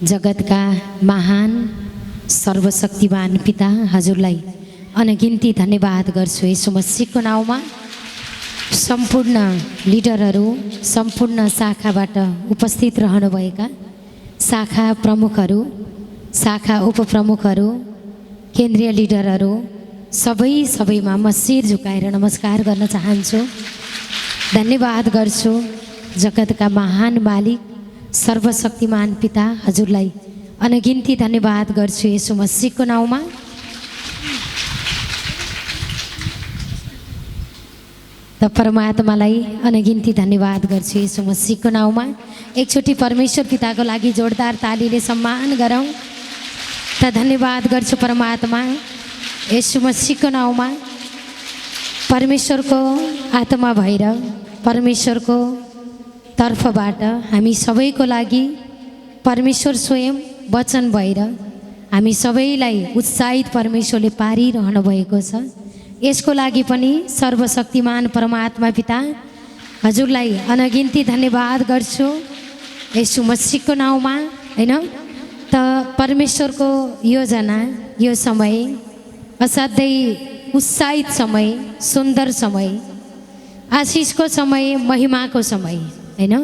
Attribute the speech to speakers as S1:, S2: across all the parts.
S1: जगतका महान सर्वशक्तिमान पिता हजुरलाई अनगिन्ती धन्यवाद गर्छु। यसो मसीहको नाउँमा सम्पूर्ण लिडरहरू, सम्पूर्ण शाखाबाट उपस्थित रहनुभएका शाखा प्रमुखहरू, शाखा उपप्रमुखहरू, केन्द्रीय लिडरहरू सबैमा म शिर झुकाएर नमस्कार गर्न चाहन्छु। धन्यवाद गर्छु जगतका महान मालिक सर्वशक्तिमान पिता हजुरलाई अनगिन्ती धन्यवाद गर्छु यसो मसीहको नाउँमा। त परमात्मालाई अनगिन्ती धन्यवाद गर्छु यसो मसीहको नाउँमा। एकचोटि परमेश्वर पिताको लागि जोरदार तालीले सम्मान गरौँ। त धन्यवाद गर्छु परमात्मा यसो मसीहको नाउँमा। परमेश्वरको आत्मा भएर परमेश्वरको तर्फबाट हामी सबैको लागि परमेश्वर स्वयं वचन भएर हामी सबैलाई उत्साहित परमेश्वरले पारिरहनु भएको छ। यसको लागि पनि सर्वशक्तिमान परमात्मा पिता हजुरलाई अनगिन्ती धन्यवाद गर्छु यसो मसीहको नाउँमा। हैन त परमेश्वरको योजना, यो समय असाध्यै उत्साहित समय, सुन्दर समय, आशिषको समय, महिमाको समय, हैन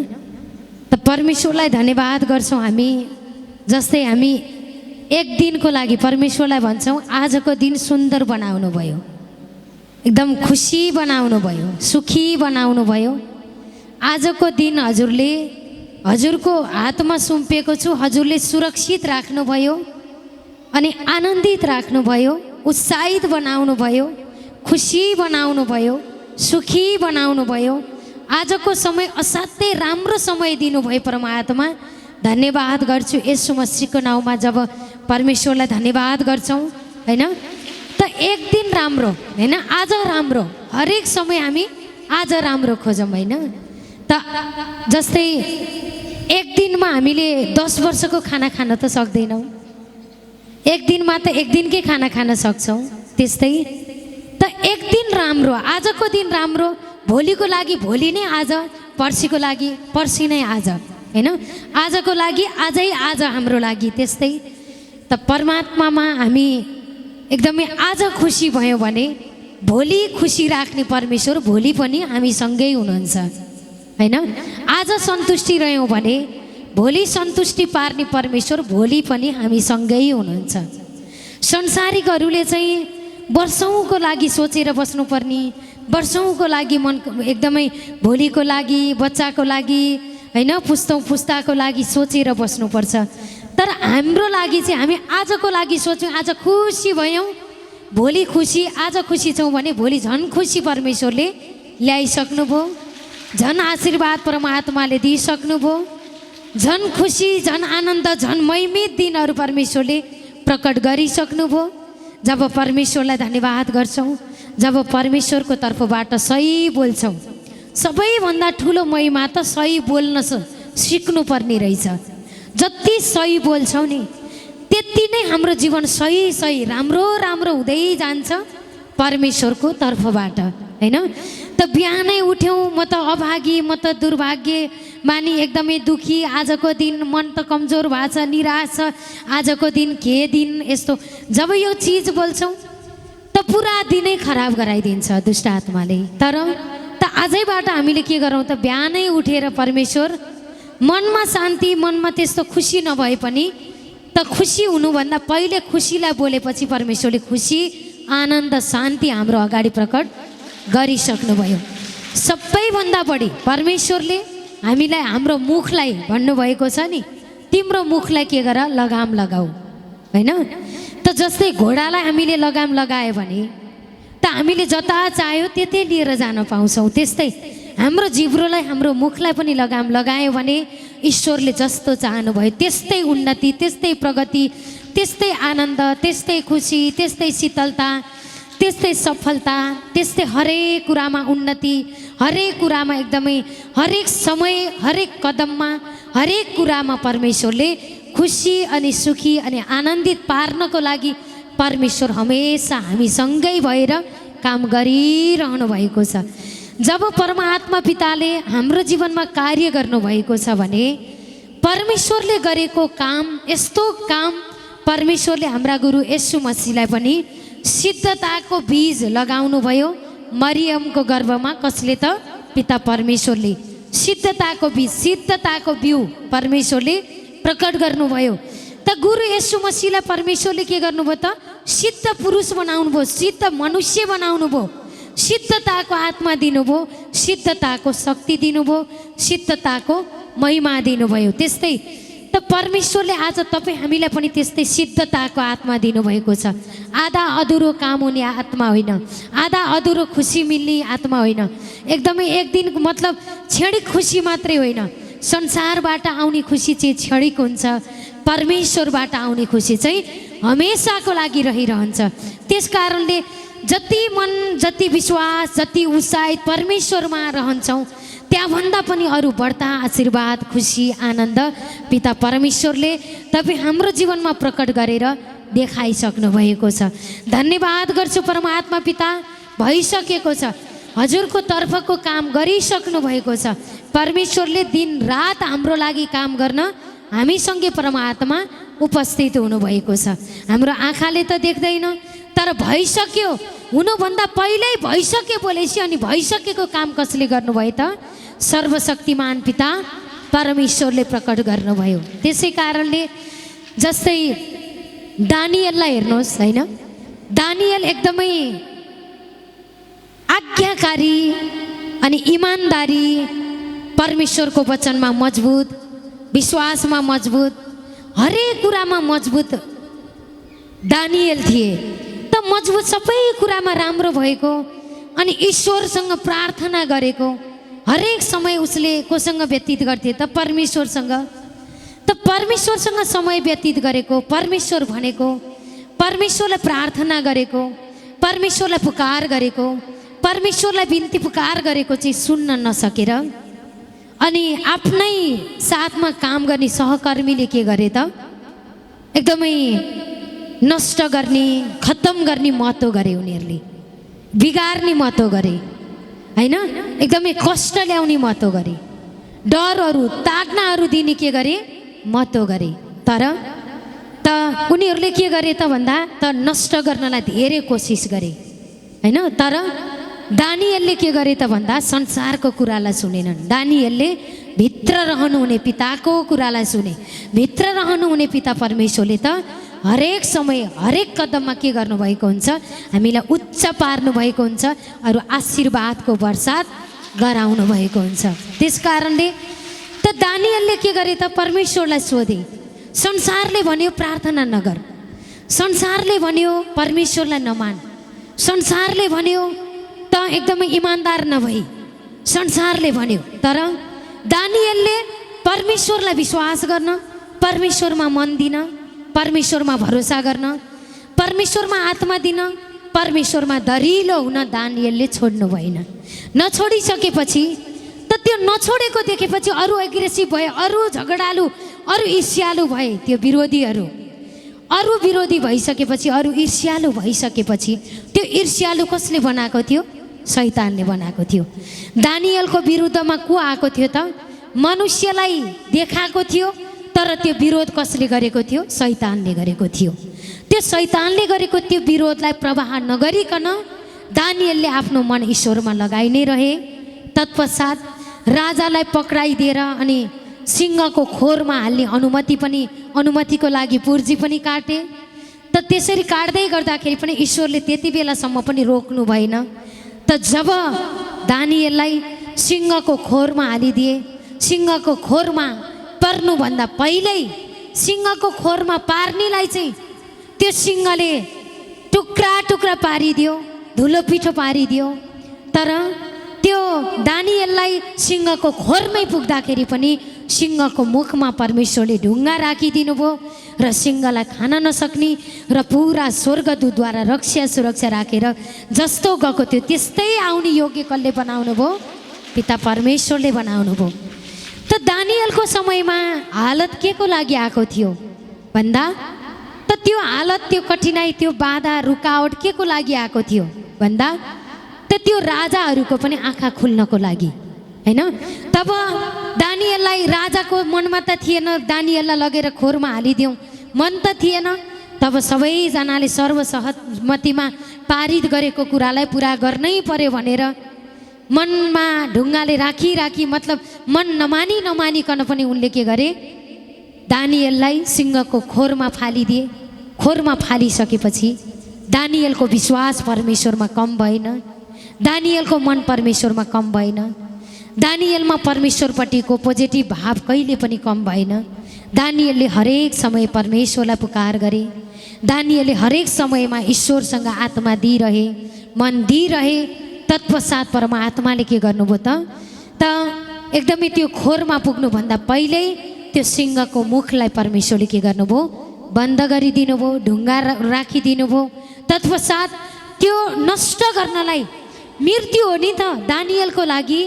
S1: त परमेश्वरलाई धन्यवाद गर्छौँ हामी। जस्तै हामी एक दिनको लागि परमेश्वरलाई भन्छौँ आजको दिन सुन्दर बनाउनु भयो, एकदम खुसी बनाउनु भयो, सुखी बनाउनु भयो। आजको दिन हजुरले हजुरको हातमा सुम्पिएको छु, हजुरले सुरक्षित राख्नुभयो अनि आनन्दित राख्नुभयो, उत्साहित बनाउनु भयो, खुसी बनाउनु भयो, सुखी बनाउनु भयो। आजको समय असाध्यै राम्रो समय दिनुभयो परमात्मा। धन्यवाद गर्छु यसो मसीहको नाउँमा। जब परमेश्वरलाई धन्यवाद गर्छौँ हैन त एक दिन राम्रो, हैन आज राम्रो, हरेक समय हामी आज राम्रो खोजौँ, हैन त जस्तै एक दिनमा हामीले 10 वर्षको खाना खान त सक्दैनौँ, एक दिनमा त एक दिनकै खाना खान सक्छौँ। त्यस्तै त एक दिन राम्रो, आजको दिन राम्रो, भोलिको लागि भोलि नै आज, पर्सिको लागि पर्सि नै आज, हैन आजको लागि आजै आज हाम्रो लागि। त्यस्तै त परमात्मामा हामी एकदमै आज खुसी भयो भने भोलि खुसी राख्ने परमेश्वर भोलि पनि हामीसँगै हुनुहुन्छ, हैन आज सन्तुष्टि रह्यौँ भने भोलि सन्तुष्टि पार्ने परमेश्वर भोलि पनि हामीसँगै हुनुहुन्छ। संसारिकहरूले चाहिँ वर्षौँको लागि सोचेर बस्नुपर्ने, वर्षौँको लागि मन एकदमै भोलिको लागि, बच्चाको लागि, हैन पुस्ताको लागि सोचेर बस्नुपर्छ। तर हाम्रो लागि चाहिँ हामी आजको लागि सोच्यौँ, आज खुसी भयौँ, भोलि खुसी, आज खुसी छौँ भने भोलि झन् खुसी परमेश्वरले ल्याइसक्नुभयो, झन् आशीर्वाद परमात्माले दिइसक्नुभयो, झन् खुसी, झन् आनन्द, झन् महिमित दिनहरू परमेश्वरले प्रकट गरिसक्नुभयो। जब परमेश्वरलाई धन्यवाद गर्छौँ, जब परमेश्वरको तर्फबाट सही बोल्छौँ, सबैभन्दा ठुलो महिमा त सही बोल्न सिक्नुपर्ने रहेछ। जति सही बोल्छौँ नि त्यति नै हाम्रो जीवन सही राम्रो हुँदै जान्छ परमेश्वरको तर्फबाट, हैन त बिहानै उठ्यौँ म त अभागी, म त दुर्भाग्य मानी, एकदमै दुखी, आजको दिन मन त कमजोर भएको छ, निराश छ, आजको दिन के दिन यस्तो, जब यो चिज बोल्छौँ त पुरा दिनै खराब गराइदिन्छ दुष्ट आत्माले। तर त आजैबाट हामीले के गरौँ त बिहानै उठेर परमेश्वर, मनमा शान्ति, मनमा त्यस्तो खुसी नभए पनि त खुसी हुनुभन्दा पहिले खुसीलाई बोलेपछि परमेश्वरले खुसी, आनन्द, शान्ति हाम्रो अगाडि प्रकट गरिसक्नुभयो। सबैभन्दा बढी परमेश्वरले हामीलाई हाम्रो मुखलाई भन्नुभएको छ नि, तिम्रो मुखलाई के गर, लगाम लगाऊ, हैन त जस्तै घोडालाई हामीले लगाम लगायो भने त हामीले जता चाह्यो त्यतै लिएर जान पाउँछौँ। त्यस्तै हाम्रो जिब्रोलाई, हाम्रो मुखलाई पनि लगाम लगायो भने ईश्वरले जस्तो चाहनुभयो त्यस्तै उन्नति, त्यस्तै प्रगति, त्यस्तै आनन्द, त्यस्तै खुसी, त्यस्तै शीतलता, त्यस्तै सफलता, त्यस्तै हरेक कुरामा उन्नति, हरेक कुरामा एकदमै हरेक समय, हरेक कदममा, हरेक कुरामा परमेश्वरले खुसी अनि सुखी अनि आनन्दित पार्नको लागि परमेश्वर हमेसा हामीसँगै भएर काम गरिरहनु भएको छ। जब परमात्मा पिताले हाम्रो जीवनमा कार्य गर्नुभएको छ भने परमेश्वरले गरेको काम, यस्तो काम परमेश्वरले हाम्रा गुरु येशू मसीहलाई पनि सिद्धताको बीज लगाउनु भयो। मरियमको गर्भमा कसले त? पिता परमेश्वरले सिद्धताको बीज, सिद्धताको बिउ परमेश्वरले प्रकट गर्नुभयो। त गुरु येशू मसीहलाई परमेश्वरले के गर्नुभयो त? सिद्ध पुरुष बनाउनु भयो, सिद्ध मनुष्य बनाउनु भयो, सिद्धताको आत्मा दिनुभयो, सिद्धताको शक्ति दिनुभयो, सिद्धताको महिमा दिनुभयो। त्यस्तै त परमेश्वरले आज तपाईँ हामीलाई पनि त्यस्तै सिद्धताको आत्मा दिनुभएको छ। आधा अधुरो काम हुने आत्मा होइन, आधा अधुरो खुसी मिल्ने आत्मा होइन, एकदमै एक दिन मतलब क्षणिक खुसी मात्रै होइन। संसारबाट आउने खुसी चाहिँ क्षणिक हुन्छ, परमेश्वरबाट आउने खुसी चाहिँ हमेसाको लागि रहिरहन्छ। त्यस कारणले जति मन, जति विश्वास, जति उत्साहित परमेश्वरमा रहन्छौँ, त्यहाँभन्दा पनि अरू बढ्ता आशीर्वाद, खुसी, आनन्द पिता परमेश्वरले तपाईँ हाम्रो जीवनमा प्रकट गरेर देखाइसक्नु भएको छ। धन्यवाद गर्छु परमात्मा पिता, भइसकेको छ, हजुरको तर्फको काम गरिसक्नु भएको छ। परमेश्वरले दिन रात हाम्रो लागि काम गर्न हामीसँगै परमात्मा उपस्थित हुनुभएको छ। हाम्रो आँखाले त देख्दैन, तर भइसक्यो, हुनुभन्दा पहिल्यै भइसक्यो बोलेपछि अनि भइसकेको काम कसले गर्नुभयो त? सर्वशक्तिमान पिता परमेश्वरले प्रकट गर्नुभयो। त्यसै कारणले जस्तै दानियललाई हेर्नुहोस् होइन, दानियल एकदमै आज्ञाकारी अनि इमानदारी, परमेश्वरको वचनमा मजबुत, विश्वासमा मजबुत, हरेक कुरामा मजबुत दानियल थिए। त मजबुत सबै कुरामा राम्रो भएको अनि ईश्वरसँग प्रार्थना गरेको, हरेक समय उसले कोसँग व्यतीत गर्थे त? परमेश्वरसँग। त परमेश्वरसँग समय व्यतीत गरेको, परमेश्वर भनेको, परमेश्वरलाई प्रार्थना गरेको, परमेश्वरलाई पुकार गरेको, परमेश्वरलाई बिन्ती पुकार गरेको चाहिँ सुन्न नसकेर अनि आफ्नै साथमा काम गर्ने सहकर्मीले के गरे त? एकदमै नष्ट गर्ने, खत्तम गर्ने महत्त्व गरे, उनीहरूले बिगार्ने महत्त्व गरे होइन, एकदमै कष्ट ल्याउने महत्त्व गरे, डरहरू, तागनाहरू दिने के गरे? महत्त्व गरे। तर त उनीहरूले के गरे त भन्दा त नष्ट गर्नलाई धेरै कोसिस गरे होइन। तर दानियलले के गरे त भन्दा संसारको कुरालाई सुनेनन्। दानियलले भित्र रहनुहुने पिताको कुरालाई सुने। भित्र रहनुहुने पिता परमेश्वरले त हरेक समय, हरेक कदममा के गर्नुभएको हुन्छ? हामीलाई उच्च पार्नु भएको हुन्छ, अरू आशीर्वादको वर्षात गराउनु भएको हुन्छ। त्यस कारणले त दानियलले के गरे त? परमेश्वरलाई सोधे। संसारले भन्यो प्रार्थना नगर, संसारले भन्यो परमेश्वरलाई नमान, संसारले भन्यो त एकदमै इमान्दार नभई, संसारले भन्यो। तर दानियलले परमेश्वरलाई विश्वास गर्न, परमेश्वरमा मन दिन, परमेश्वरमा भरोसा गर्न, परमेश्वरमा आत्मा दिन, परमेश्वरमा दरिलो हुन दानियलले छोड्नु भएन। नछोडिसकेपछि त त्यो नछोडेको देखेपछि अरू एग्रेसिभ भए, अरू झगडालु, अरू ईर्ष्यालु भए, त्यो विरोधीहरू अरू विरोधी भइसकेपछि, अरू ईर्ष्यालु भइसकेपछि त्यो ईर्ष्यालु कसले बनाएको थियो? शैतानले बनाएको थियो। दानियलको विरुद्धमा को आएको थियो त? मनुष्यलाई देखाएको थियो, तर त्यो विरोध कसले गरेको थियो? शैतानले गरेको थियो। त्यो शैतानले गरेको त्यो विरोधलाई प्रवाह नगरिकन दानियलले आफ्नो मन ईश्वरमा लगाइ नै रहे। तत्पश्चात राजालाई पक्राइदिएर अनि सिंहको खोरमा हाल्ने अनुमतिको लागि पुर्जी पनि काटे। त त्यसरी काट्दै गर्दाखेरि पनि ईश्वरले त्यति बेलासम्म पनि रोक्नु भएन। त जब दानियललाई सिंहको खोरमा हालिदिए, सिंहको खोरमा पर्नुभन्दा पहिल्यै सिंहको खोरमा पार्नेलाई चाहिँ त्यो सिंहले टुक्रा टुक्रा पारिदियो, धुलो पिठो पारिदियो। तर त्यो दानियललाई सिंहको खोरमै पुग्दाखेरि पनि सिंहको मुखमा परमेश्वरले ढुङ्गा राखिदिनु भयो र सिंहलाई खान नसक्ने र पुरा स्वर्गदूतद्वारा रक्षा सुरक्षा राखेर जस्तो गएको थियो त्यस्तै आउने योग्य कसले बनाउनु भयो? पिता परमेश्वरले बनाउनु भयो। त दानियलको समयमा हालत के को लागि आएको थियो भन्दा त त्यो हालत, त्यो कठिनाइ, त्यो बाधा, रुकावट के को लागि आएको थियो भन्दा त त्यो राजाहरूको पनि आँखा खुल्नको लागि, हैन। तब दानियललाई राजाको मनमा त थिएन दानियललाई लगेर खोरमा हालिदिउँ, मन त थिएन। तब सबैजनाले सर्वसहमतिमा पारित गरेको कुरालाई पुरा गर्नै पर्यो भनेर मनमा ढुङ्गाले राखी मतलब मन नमानिकन पनि उनले के गरे, दानियललाई सिंहको खोरमा फालिदिए। खोरमा फालिसकेपछि दानियलको विश्वास परमेश्वरमा कम भएन, दानियलको मन परमेश्वरमा कम भएन, दानियलमा परमेश्वरपट्टिको पोजिटिभ भाव कहिले पनि कम भएन। दानियलले हरेक समय परमेश्वरलाई पुकार गरे, दानियलले हरेक समयमा ईश्वरसँग आत्मा दिइरहे, मन दिइरहे। तत्पश्चात परमात्माले के गर्नुभयो त एकदमै त्यो खोरमा पुग्नुभन्दा पहिल्यै त्यो सिंहको मुखलाई परमेश्वरले के गर्नुभयो, बन्द गरिदिनु भयो, ढुङ्गा राखिदिनु भयो। तत्पश्चात त्यो नष्ट गर्नलाई मृत्यु हो नि त, दानियलको लागि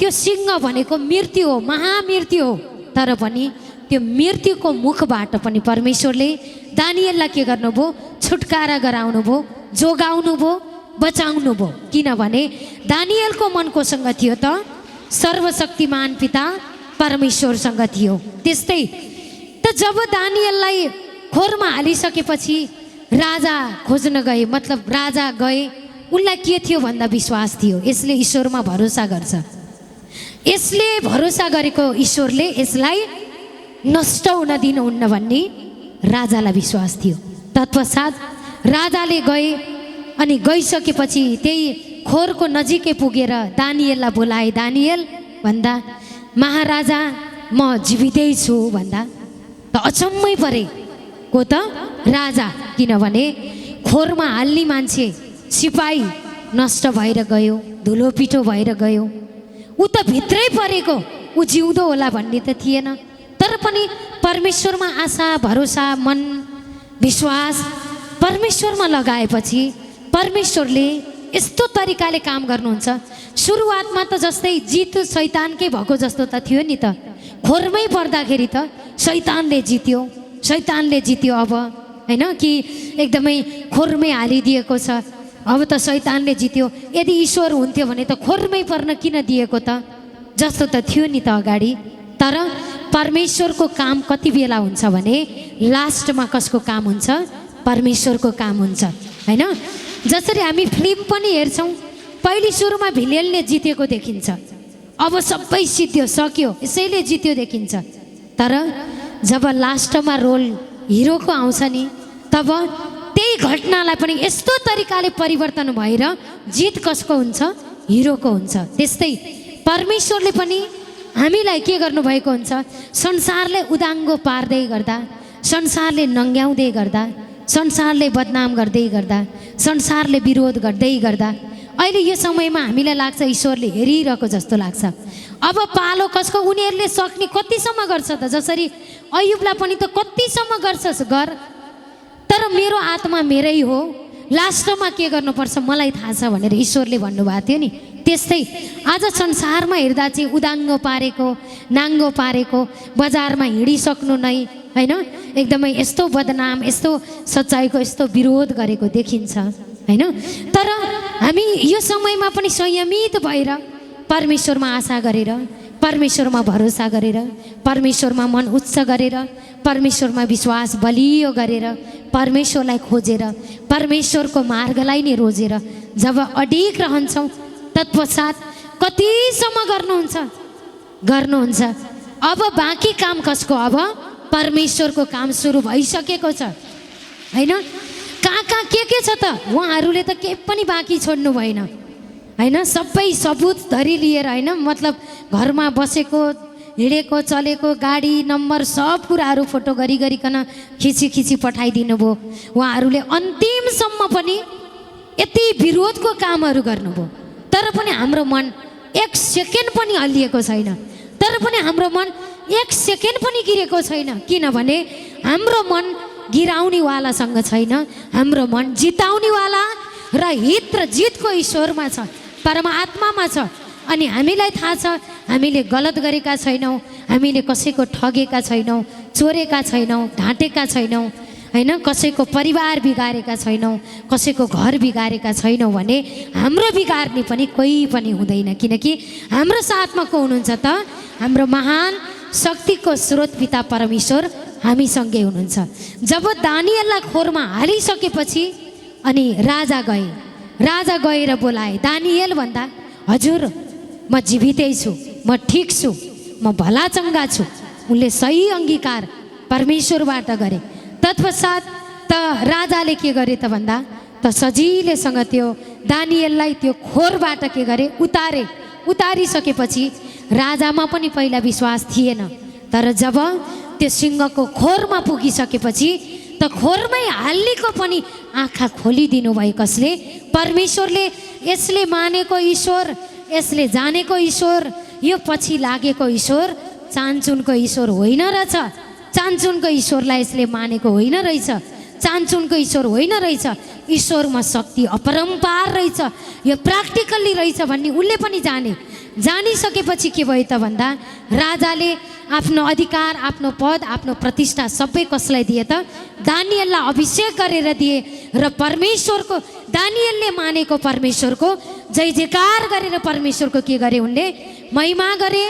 S1: त्यो सिंह भनेको मृत्यु हो, महामृत्यु हो। तर पनि त्यो मृत्युको मुखबाट पनि परमेश्वरले दानियललाई के गर्नुभयो, छुटकारा गराउनु भयो, जोगाउनु भयो, बचाउनु भयो। किनभने दानियलको मन कोसँग थियो त, सर्वशक्तिमान पिता परमेश्वरसँग थियो। त्यस्तै त जब दानियललाई खोरमा हालिसकेपछि राजा खोज्न गए, मतलब राजा गए, उनलाई के थियो भन्दा विश्वास थियो, यसले ईश्वरमा भरोसा गर्छ, यसले भरोसा गरेको ईश्वरले यसलाई नष्ट हुन दिनुहुन्न भन्ने राजालाई विश्वास थियो। तत्पश्चात राजाले गए अनि गइसकेपछि त्यही खोरको नजिकै पुगेर दानियललाई बोलाए। दानियल भन्दा महाराजा म जीवितै छु भन्दा त अचम्मै परे को त राजा, किनभने खोरमा हाल्ने मान्छे सिपाही नष्ट भएर गयो, धुलो पिठो भएर गयो, ऊ त भित्रै परेको, ऊ जिउँदो होला भन्ने त थिएन। तर पनि परमेश्वरमा आशा भरोसा मन विश्वास परमेश्वरमा लगाएपछि परमेश्वरले यस्तो तरिकाले काम गर्नुहुन्छ। सुरुवातमा त जस्तै जित शैतानकै भएको जस्तो त थियो नि त, खोरमै पर्दाखेरि त शैतानले जित्यो अब हैन कि एकदमै खोरमै हालिदिएको छ, अब त शैतानले जित्यो। यदि ईश्वर हुन्थ्यो भने त खोरमै पर्न किन दिएको त जस्तो त थियो नि त अगाडि। तर परमेश्वरको काम कति बेला हुन्छ भने लास्टमा कसको काम हुन्छ, परमेश्वरको काम हुन्छ हैन। जसरी हामी फिल्म पनि हेर्छौँ, पहिले सुरुमा भिलेनले जितेको देखिन्छ, अब सबै सिद्धियो सक्यो यसैले जित्यो देखिन्छ। तर जब लास्टमा रोल हिरोको आउँछ नि, तब त्यही घटनालाई पनि यस्तो तरिकाले परिवर्तन भएर जित कसको हुन्छ, हिरोको हुन्छ। त्यस्तै परमेश्वरले पनि हामीलाई के गर्नुभएको हुन्छ, संसारले उदाङ्गो पार्दै गर्दा, संसारले नङ्ग्याउँदै गर्दा, संसारले बदनाम गर्दै गर्दा, संसारले विरोध गर्दै गर्दा अहिले यो समयमा हामीलाई लाग्छ ईश्वरले हेरिरहेको जस्तो लाग्छ। अब पालो कसको, उनीहरूले सक्ने कतिसम्म गर्छ त, जसरी अयुबलाई पनि त कतिसम्म गर्छस् गर, तर मेरो आत्मा मेरै हो, लास्टमा के गर्नुपर्छ मलाई थाहा छ भनेर ईश्वरले भन्नुभएको थियो नि। त्यस्तै आज संसारमा हेर्दा चाहिँ उदाङ्गो पारेको, नाङ्गो पारेको, बजारमा हिँडिसक्नु नै हैन, एकदमै यस्तो बदनाम, यस्तो सच्चाइको यस्तो विरोध गरेको देखिन्छ हैन। तर हामी यो समयमा पनि संयमित भएर परमेश्वरमा आशा गरेर, परमेश्वरमा भरोसा गरेर, परमेश्वरमा मन उच्च गरेर, परमेश्वरमा विश्वास बलियो गरेर, परमेश्वरलाई खोजेर, परमेश्वरको मार्गलाई नै रोजेर जब अडिग रहन्छौँ, तत्पश्चात कतिसम्म गर्नुहुन्छ। अब बाँकी काम कसको, अब परमेश्वरको काम सुरु भइसकेको छ हैन। कहाँ के छ त, उहाँहरूले त केही पनि बाँकी छोड्नु भएन हैन। सबै सबुत धरी लिएर हैन, मतलब घरमा बसेको, हिँडेको, चलेको, गाडी नम्बर सब कुराहरू फोटो गरिकन खिची पठाइदिनु भयो। उहाँहरूले अन्तिमसम्म पनि यति विरोधको कामहरू गर्नुभयो, तर पनि हाम्रो मन एक सेकेन्ड पनि हल्लिएको छैन, तर पनि हाम्रो मन एक सेकेन्ड पनि गिरेको छैन। किनभने हाम्रो मन गिराउनेवालासँग छैन, हाम्रो मन जिताउनेवाला र हित र जितको ईश्वरमा छ, परमात्मामा छ। अनि हामीलाई थाहा छ हामीले गलत गरेका छैनौँ, हामीले कसैको ठगेका छैनौँ, चोरेका छैनौँ, ढाँटेका छैनौँ, होइन, कसैको परिवार बिगारेका छैनौँ, कसैको घर बिगारेका छैनौँ भने हाम्रो बिगार्ने पनि कोही पनि हुँदैन, किनकि हाम्रो साथमा को हुनुहुन्छ त? हाम्रो महान शक्तिको स्रोत पिता परमेश्वर हामीसँगै हुनुहुन्छ। जब दानिएललाई खोरमा हालिसकेपछि अनि राजा गएर बोलाए। दानिएल भन्दा, हजुर म जीवितै छु, म ठिक छु, म भलाचङ्गा छु। उनले सही अङ्गीकार परमेश्वरबाट गरे। तत्पश्चात त राजाले के गरे त भन्दा त सजिलैसँग त्यो दानिएललाई त्यो खोरबाट के गरे? उतारिसकेपछि राजामा पनि पहिला विश्वास थिएन, तर जब त्यो सिंहको खोरमा पुगिसकेपछि त खोरमै हाल्नेको पनि आँखा खोलिदिनु भयो। कसले? परमेश्वरले। यसले मानेको ईश्वर, यसले जानेको ईश्वर, यो पछि लागेको ईश्वर चान्चुनको ईश्वर होइन रहेछ। चान्चुनको ईश्वरलाई यसले मानेको होइन रहेछ, चान्चुनको ईश्वर होइन रहेछ। ईश्वरमा शक्ति अपरम्पार रहेछ, यो प्र्याक्टिकल्ली रहेछ भन्ने उनले पनि जानिसकेपछि के भयो त भन्दा राजाले आफ्नो अधिकार, आफ्नो पद, आफ्नो प्रतिष्ठा सबै कसलाई दिए त? दानिएललाई अभिषेक गरेर दिए र परमेश्वरको, दानिएलले मानेको परमेश्वरको जय जयकार गरेर परमेश्वरको के गरे? उनले महिमा गरे।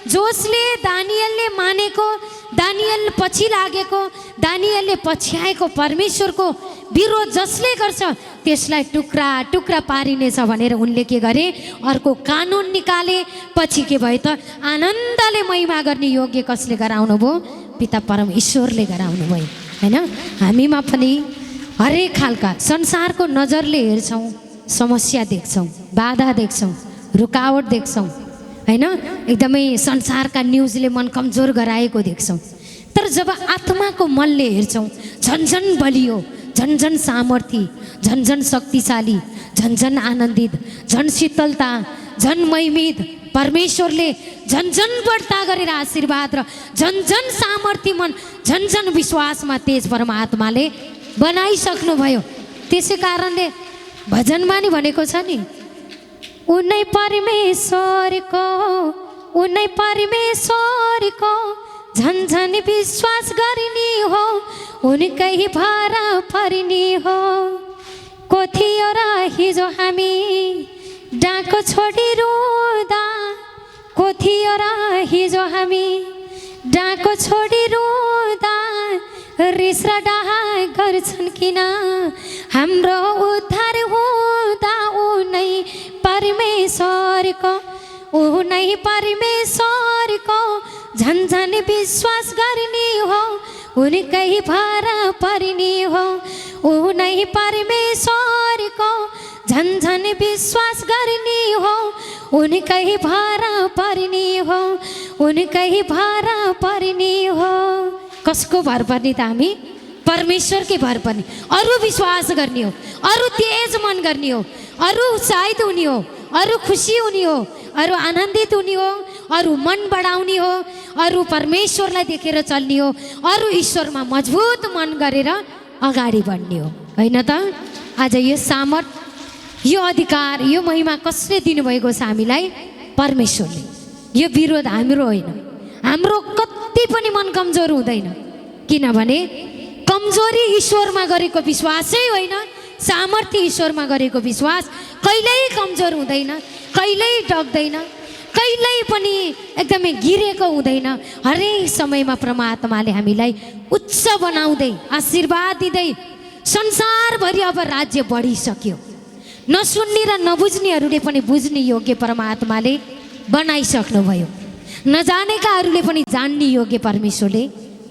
S1: जसले दानिएलले मानेको, दानिएल पछि लागेको, दानिएलले पछ्याएको परमेश्वरको विरोध जसले गर्छ त्यसलाई टुक्रा टुक्रा पारिनेछ भनेर उनले के गरे? अर्को कानुन निकाले। पछि के भयो त? आनन्दले महिमा गर्ने योग्य कसले गराउनु भयो? पिता परमेश्वरले गराउनु भयो। होइन, हामीमा पनि हरेक खालका संसारको नजरले हेर्छौँ, समस्या देख्छौँ, बाधा देख्छौँ, रुकावट देख्छौँ, होइन, एकदमै संसारका न्युजले मन कमजोर गराएको देख्छौँ। तर जब आत्माको मनले हेर्छौँ, झन्झन बलियो, झन्झन सामर्थी, झन्झन शक्तिशाली, झन्झन आनन्दित, झन् शीतलता, झन् महिमित परमेश्वरले झन्झन बढ्ता गरेर आशीर्वाद र झन्झन सामर्थी मन, झन्झन विश्वासमा तेज परमात्माले बनाइसक्नुभयो। त्यसै कारणले भजनमा नि भनेको छ नि, उनै परमेश्वरको झन्झन विश्वास गर्ने हो, उनकै भरा पर्ने हो। को थियो र हिजो हामी डाको छोडी रुँदा, को थियो र हिजो हामी डाको छोडी रुँदा, रिस र डाहा गर्छन् किन हाम्रो उद्धार हुँदा। उनै परमेश्वरको झन्झन विश्वास गर्ने हो, उनकै भरा पर्ने हो। उनै परमेश्वरको झन्झन विश्वास गर्ने हो, उनकै भरा पर्ने हो, उनकै भरा पर्ने हो। कसको भर पर्ने त? हामी परमेश्वरकै भर पर्ने। अरू विश्वास गर्ने हो, अरू तेज मन गर्ने हो, अरू उत्साहित हुने हो, अरू खुसी हुने हो, अरू आनन्दित हुने हो, अरू मन बढाउने हो, अरू परमेश्वरलाई देखेर चल्ने हो, अरू ईश्वरमा मजबुत मन गरेर अगाडि बढ्ने हो। होइन त? आज यो सामर्थ, यो अधिकार, यो महिमा कसले दिनुभएको छ हामीलाई? परमेश्वरले। यो विरोध हाम्रो होइन। हाम्रो कति पनि मन कमजोर हुँदैन, किनभने कमजोरी ईश्वरमा गरेको विश्वासै होइन, सामर्थ्य ईश्वरमा गरेको विश्वास कहिल्यै कमजोर हुँदैन, कहिल्यै डग्दैन, कहिल्यै पनि एकदमै गिरेको हुँदैन। हरेक समयमा परमात्माले हामीलाई उच्च बनाउँदै आशीर्वाद दिँदै, संसारभरि अब राज्य बढिसक्यो। नसुन्ने र नबुझ्नेहरूले पनि बुझ्ने योग्य परमात्माले बनाइसक्नुभयो, नजानेकाहरूले पनि जान्ने योग्य परमेश्वरले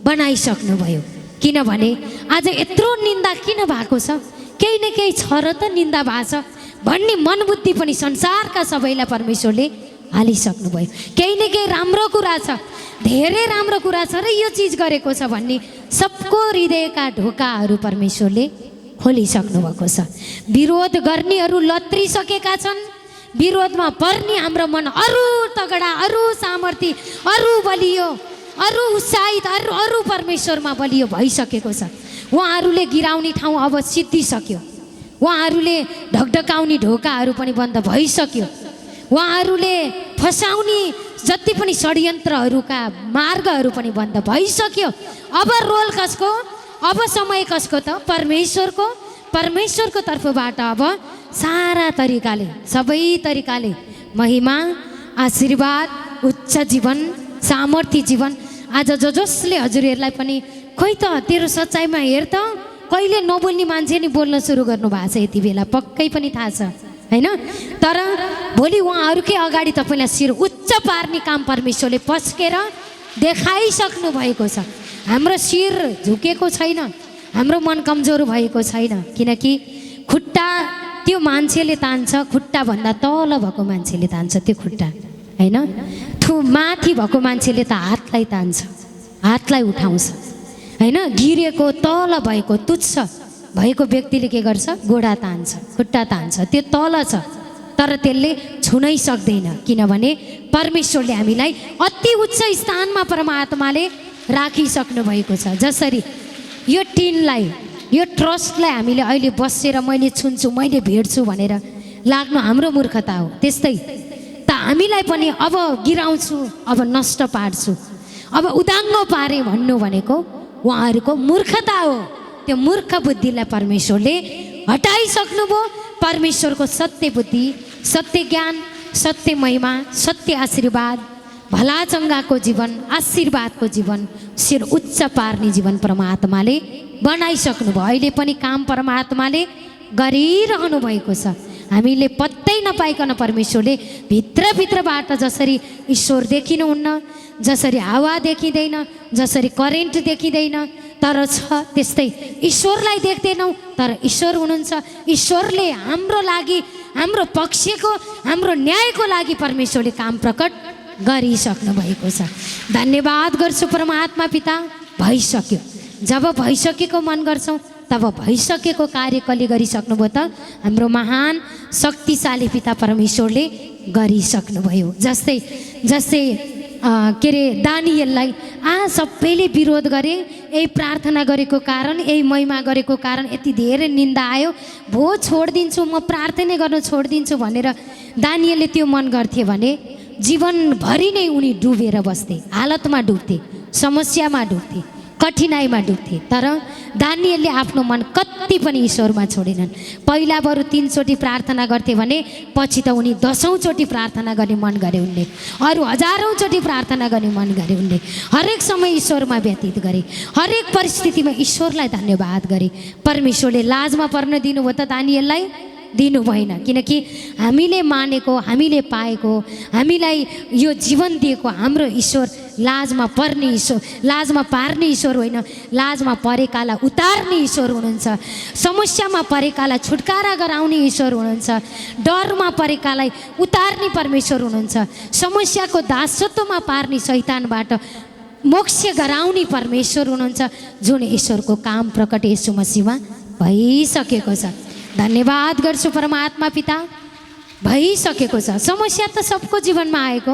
S1: बनाइसक्नुभयो। किनभने आज यत्रो निन्दा किन भएको छ? केही न केही छ र त निन्दा भएको छ भन्ने मनबुद्धि पनि संसारका सबैलाई परमेश्वरले हालिसक्नुभयो। केही न केही राम्रो कुरा छ, धेरै राम्रो कुरा छ र यो चिज गरेको छ भन्ने सबको हृदयका ढोकाहरू परमेश्वरले खोलिसक्नु भएको छ। विरोध गर्नेहरू लत्रिसकेका छन्, विरोधमा पर्ने हाम्रो मन अरू तगडा, अरू सामर्थ्य, अरू बलियो, अरू उत्साहित, अरू परमेश्वरमा बलियो भइसकेको छ। उहाँहरूले गिराउने ठाउँ अब सिद्धिसक्यो, उहाँहरूले ढकढकाउने ढोकाहरू पनि बन्द भइसक्यो, उहाँहरूले फसाउने जति पनि षड्यन्त्रहरूका मार्गहरू पनि बन्द भइसक्यो। अब रोल कसको? अब समय कसको त? परमेश्वरको। परमेश्वरको तर्फबाट अब सारा तरिकाले, सबै तरिकाले महिमा, आशीर्वाद, उच्च जीवन, सामर्थ्य जीवन आज जसले हजुरहरूलाई पनि खोइ त तेरो सच्चाइमा हेर त, कहिले नबोल्ने मान्छे नि बोल्न सुरु गर्नु भएको छ यति बेला, पक्कै पनि थाहा छ हैन? तर भोलि उहाँहरूकै अगाडि तपाईँलाई शिर उच्च पार्ने काम परमेश्वरले पस्केर देखाइसक्नु भएको छ। हाम्रो शिर झुकेको छैन, हाम्रो मन कमजोर भएको छैन, किनकि खुट्टा त्यो मान्छेले तान्छ, खुट्टाभन्दा तल भएको मान्छेले तान्छ त्यो खुट्टा हैन? माथि भएको मान्छेले त हातलाई तान्छ, हातलाई उठाउँछ हैन? गिरेको तल भएको तुच्छ भएको व्यक्तिले के गर्छ? गोडा तान्छ, खुट्टा तान्छ, त्यो तल छ तर त्यसले छुनै सक्दैन, किनभने परमेश्वरले हामीलाई अति उच्च स्थानमा परमात्माले राखिसक्नु भएको छ। जसरी यो टिनलाई, यो ट्रस्टलाई हामीले अहिले बसेर मैले छुन्छु, मैले भेट्छु भनेर लाग्नु हाम्रो मूर्खता हो। त्यस्तै त हामीलाई पनि अब गिराउँछु, अब नष्ट पार्छु, अब उदाङ्गो पारे भन्नु भनेको उहाँहरूको मूर्खता हो। त्यो मूर्ख बुद्धिलाई परमेश्वरले हटाइसक्नुभयो। परमेश्वरको सत्य बुद्धि, सत्य ज्ञान, सत्य महिमा, सत्य आशीर्वाद, भला चङ्गाको जीवन, आशीर्वादको जीवन, शिर उच्च पार्ने जीवन परमात्माले बनाइसक्नुभयो। अहिले पनि काम परमात्माले गरिरहनु भएको छ। हामीले पत्तै नपाइकन परमेश्वरले भित्रभित्रबाट जसरी ईश्वर देखिनुहुन्न, जसरी हावा देखिँदैन, जसरी करेन्ट देखिँदैन, तर छ त्यस्तै ईश्वरलाई देख्दैनौँ तर ईश्वर हुनुहुन्छ। ईश्वरले हाम्रो लागि, हाम्रो पक्षको, हाम्रो न्यायको लागि परमेश्वरले काम प्रकट गरिसक्नु भएको छ। धन्यवाद गर्छु परमात्मा पिता। भइसक्यो, जब भइसकेको मन गर्छौँ तब भइसकेको कार्य कसले गरिसक्नुभयो त? हाम्रो महान शक्तिशाली पिता परमेश्वरले गरिसक्नुभयो। जस्तै जस्तै के अरे दानिएललाई सबैले विरोध गरे, यही प्रार्थना गरेको कारण, यही महिमा गरेको कारण यति धेरै निन्दा आयो, भो छोडिदिन्छु, म प्रार्थना गर्न छोडिदिन्छु भनेर दानिएलले त्यो मन गर्थे भने जीवनभरि नै उनी डुबेर बस्थे, हालतमा डुब्थे, समस्यामा डुब्थे, कठिनाइमा डुब्थे। तर दानिएलले आफ्नो मन कति पनि ईश्वरमा छोडेनन्। पहिला बरु 3 चोटि प्रार्थना गर्थे भने पछि त उनी 10औं चोटि प्रार्थना गर्ने मन गरे उनले, अरू हजारौँ चोटि प्रार्थना गर्ने मन गरे उनले। हरेक समय ईश्वरमा व्यतीत गरे, हरेक परिस्थितिमा ईश्वरलाई धन्यवाद गरे। परमेश्वरले लाजमा पर्न दिनुभयो त दानिएललाई? दिनु भएन, किनकि हामीले मानेको, हामीले पाएको, हामीलाई यो जीवन दिएको हाम्रो ईश्वर लाजमा पर्ने ईश्वर, लाजमा पार्ने ईश्वर होइन, लाजमा परेकालाई उतार्ने ईश्वर हुनुहुन्छ। समस्यामा परेकालाई छुटकारा गराउने ईश्वर हुनुहुन्छ। डरमा परेकालाई उतार्ने परमेश्वर हुनुहुन्छ। समस्याको दासत्वमा पार्ने शैतानबाट मोक्ष गराउने परमेश्वर हुनुहुन्छ, जुन ईश्वरको काम प्रकट येशू मसीहमा भइसकेको छ। धन्यवाद गर्छु परमात्मा पिता। भइसकेको छ। समस्या त सबको जीवनमा आएको,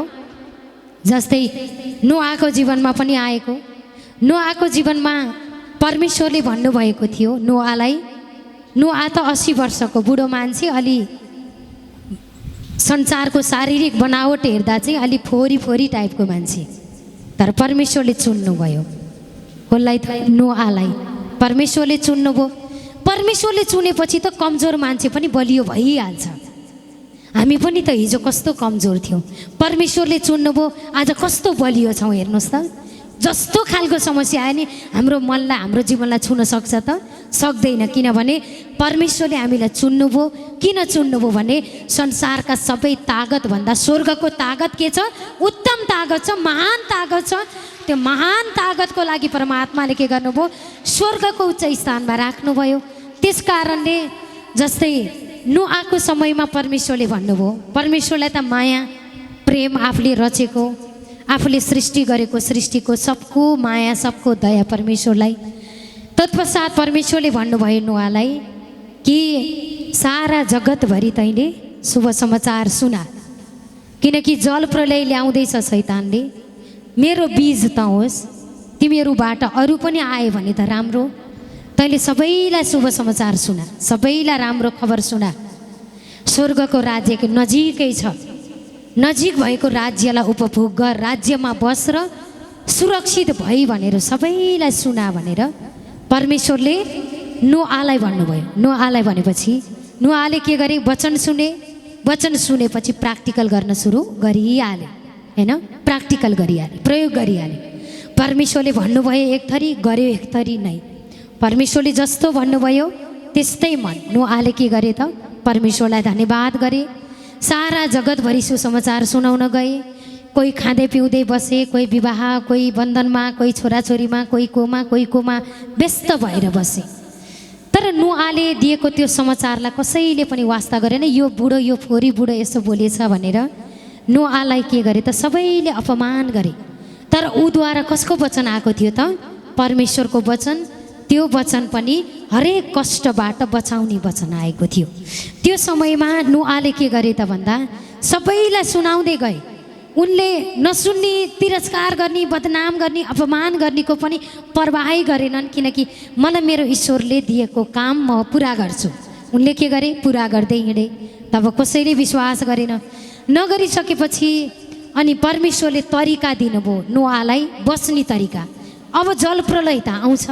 S1: जस्तै नोआको जीवनमा पनि आएको। नोआको जीवनमा परमेश्वरले भन्नुभएको थियो नोआलाई, नोआ त 80 वर्षको बुढो मान्छे, अलि संसारको शारीरिक बनावट हेर्दा चाहिँ अलि फोरी फोरी टाइपको मान्छे, तर परमेश्वरले चुन्नुभयो। कसलाई त? नोआलाई परमेश्वरले चुन्नुभयो। परमेश्वरले चुनेपछि त कमजोर मान्छे पनि बलियो भइहाल्छ। हामी पनि त हिजो कस्तो कमजोर थियौँ, परमेश्वरले चुन्नुभयो, आज कस्तो बलियो छौँ। हेर्नुहोस् त, जस्तो खालको समस्या आयो नि हाम्रो मनलाई, हाम्रो जीवनलाई छुन सक्छ त? सक्दैन, किनभने परमेश्वरले हामीलाई चुन्नुभयो। किन चुन्नुभयो भने संसारका सबै तागतभन्दा स्वर्गको तागत के छ? उत्तम तागत छ, महान तागत छ। त्यो महान तागतको लागि परमात्माले के गर्नुभयो? स्वर्गको उच्च स्थानमा राख्नुभयो। त्यस कारणले जस्तै नोआको समयमा परमेश्वरले भन्नुभयो, परमेश्वरलाई त माया प्रेम आफूले रचेको, आफूले सृष्टि गरेको सृष्टिको सबको माया, सबको दया परमेश्वरलाई। तत्पश्चात परमेश्वरले भन्नुभयो नोआलाई कि सारा जगतभरि तैँले शुभ समाचार सुना, किनकि जल प्रलय ल्याउँदैछ शैतानले। मेरो बीज त होस्, तिमीहरूबाट अरू पनि आए भने त राम्रो। तैँले सबैलाई शुभ समाचार सुना, सबैलाई राम्रो खबर सुना। स्वर्गको राज्यको नजिकै छ, नजिक भएको राज्यलाई उपभोग गर, राज्यमा बस र सुरक्षित भई भनेर सबैलाई सुना भनेर परमेश्वरले नोआलाई भन्नुभयो। नोआलाई भनेपछि नोआले के गरे? वचन सुने। वचन सुनेपछि प्र्याक्टिकल गर्न सुरु गरिहाले, होइन? प्र्याक्टिकल गरिहाले, प्रयोग गरिहाले। परमेश्वरले भन्नुभयो एक थरी, गर्यो एक थरी नै। परमेश्वरले जस्तो भन्नुभयो त्यस्तै मन। नोआले के गरे त? परमेश्वरलाई धन्यवाद गरे। सारा जगतभरि सुसमाचार सुनाउन गए। कोही खाँदै पिउँदै बसे, कोही विवाह, कोही बन्धनमा, कोही छोराछोरीमा, कोही कोमा व्यस्त भएर बसे। तर नोआले दिएको त्यो समाचारलाई कसैले पनि वास्ता गरेन। यो बुढो, यो फोरी बुढो यसो बोलेछ भनेर नोआलाई के गरे त? सबैले अपमान गरे। तर ऊद्वारा कसको वचन आएको थियो त? परमेश्वरको वचन। त्यो वचन पनि हरेक कष्टबाट बचाउने वचन आएको थियो। त्यो समयमा नोआले के गरे त भन्दा सबैलाई सुनाउँदै गए। उनले नसुन्ने, तिरस्कार गर्ने, बदनाम गर्ने, अपमान गर्नेको पनि परवाहै गरेनन्, किनकि मलाई मेरो ईश्वरले दिएको काम म पुरा गर्छु। उनले के गरे? पुरा गर्दै हिँडे। तब कसैले विश्वास गरेन। नगरिसकेपछि अनि परमेश्वरले तरिका दिनुभयो नोआलाई, बस्ने तरिका। अब जलप्रलय त आउँछ।